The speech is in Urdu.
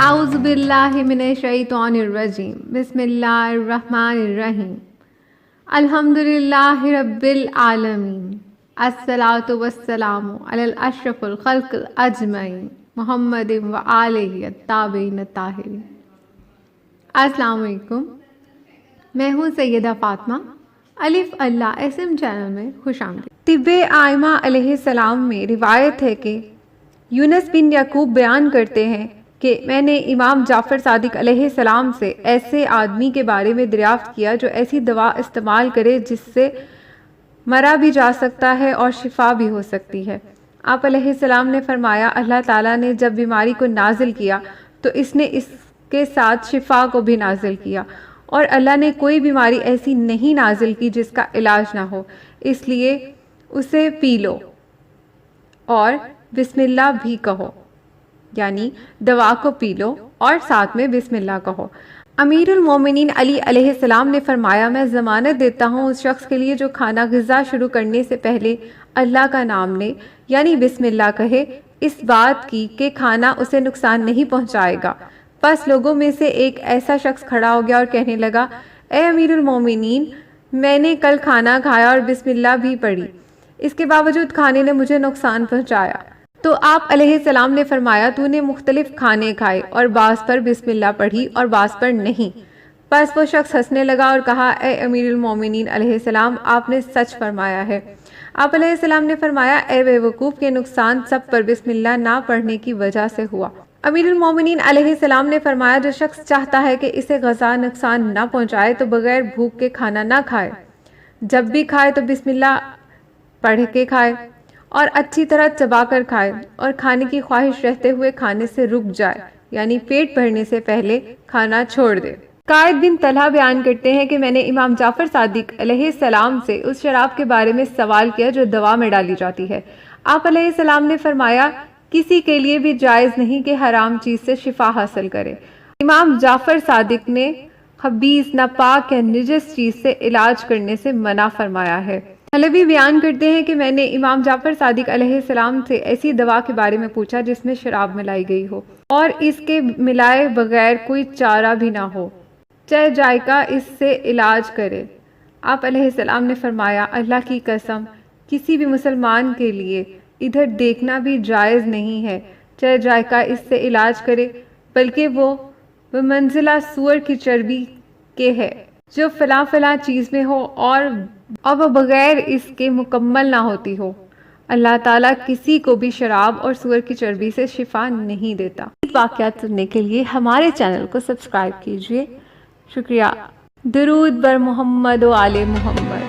اعوذ باللہ من الشیطان الرجیم بسم اللہ الرحمن الرحیم الحمدللہ رب العالمین الصلاۃ والسلام علی اشرف الخلق اجمعین محمد و آلہ الطاہرین الطاہرین۔ السلام علیکم، میں ہوں سیدہ فاطمہ۔ الف اللہ اسم چینل میں خوش آمدید۔ طب آئمہ علیہ السلام میں روایت ہے کہ یونس بن یعقوب بیان کرتے ہیں کہ میں نے امام جعفر صادق علیہ السلام سے ایسے آدمی کے بارے میں دریافت کیا جو ایسی دوا استعمال کرے جس سے مرا بھی جا سکتا ہے اور شفا بھی ہو سکتی ہے۔ آپ علیہ السلام نے فرمایا، اللہ تعالیٰ نے جب بیماری کو نازل کیا تو اس نے اس کے ساتھ شفا کو بھی نازل کیا، اور اللہ نے کوئی بیماری ایسی نہیں نازل کی جس کا علاج نہ ہو، اس لیے اسے پی لو اور بسم اللہ بھی کہو، یعنی دوا کو پی لو اور ساتھ میں بسم اللہ کہو۔ امیر المومنین علی علیہ السلام نے فرمایا، میں ضمانت دیتا ہوں اس شخص کے لیے جو کھانا غذا شروع کرنے سے پہلے اللہ کا نام لے، یعنی بسم اللہ کہے، اس بات کی کہ کھانا اسے نقصان نہیں پہنچائے گا۔ پس لوگوں میں سے ایک ایسا شخص کھڑا ہو گیا اور کہنے لگا، اے امیر المومنین، میں نے کل کھانا کھایا اور بسم اللہ بھی پڑھی، اس کے باوجود کھانے نے مجھے نقصان پہنچایا۔ تو آپ علیہ السلام نے فرمایا، تو نے مختلف کھانے کھائے اور بعض پر بسم اللہ پڑھی اور بعض پر نہیں۔ پس وہ شخص ہنسنے لگا اور کہا، اے امیر المومنین علیہ السلام، آپ نے سچ فرمایا ہے۔ آپ علیہ السلام نے فرمایا، اے بے وقوف، کے نقصان سب پر بسم اللہ نہ پڑھنے کی وجہ سے ہوا۔ امیر المومنین علیہ السلام نے فرمایا، جو شخص چاہتا ہے کہ اسے غذا نقصان نہ پہنچائے تو بغیر بھوک کے کھانا نہ کھائے، جب بھی کھائے تو بسم اللہ پڑھ کے کھائے اور اچھی طرح چبا کر کھائے، اور کھانے کی خواہش رہتے ہوئے کھانے سے رک جائے، یعنی پیٹ بھرنے سے پہلے کھانا چھوڑ دے۔ قائد بن طلحہ بیان کرتے ہیں کہ میں نے امام جعفر صادق علیہ السلام سے اس شراب کے بارے میں سوال کیا جو دوا میں ڈالی جاتی ہے۔ آپ علیہ السلام نے فرمایا، کسی کے لیے بھی جائز نہیں کہ حرام چیز سے شفا حاصل کرے۔ امام جعفر صادق نے خبیث، ناپاک یا نجس چیز سے علاج کرنے سے منع فرمایا ہے۔ حلبی بیان کرتے ہیں کہ میں نے امام جعفر صادق علیہ السلام سے ایسی دوا کے بارے میں پوچھا جس میں شراب ملائی گئی ہو اور اس کے ملائے بغیر کوئی چارہ بھی نہ ہو، چاہے ذائقہ اس سے علاج کرے۔ آپ علیہ السلام نے فرمایا، اللہ کی قسم، کسی بھی مسلمان کے لیے ادھر دیکھنا بھی جائز نہیں ہے، چاہے ذائقہ اس سے علاج کرے، بلکہ وہ بمنزلہ سور کی چربی کے ہے جو فلاں فلاں چیز میں ہو اور وہ بغیر اس کے مکمل نہ ہوتی ہو۔ اللہ تعالیٰ کسی کو بھی شراب اور سور کی چربی سے شفا نہیں دیتا۔ واقعات سننے کے لیے ہمارے چینل کو سبسکرائب کیجیے۔ شکریہ۔ درود بر محمد و آل محمد۔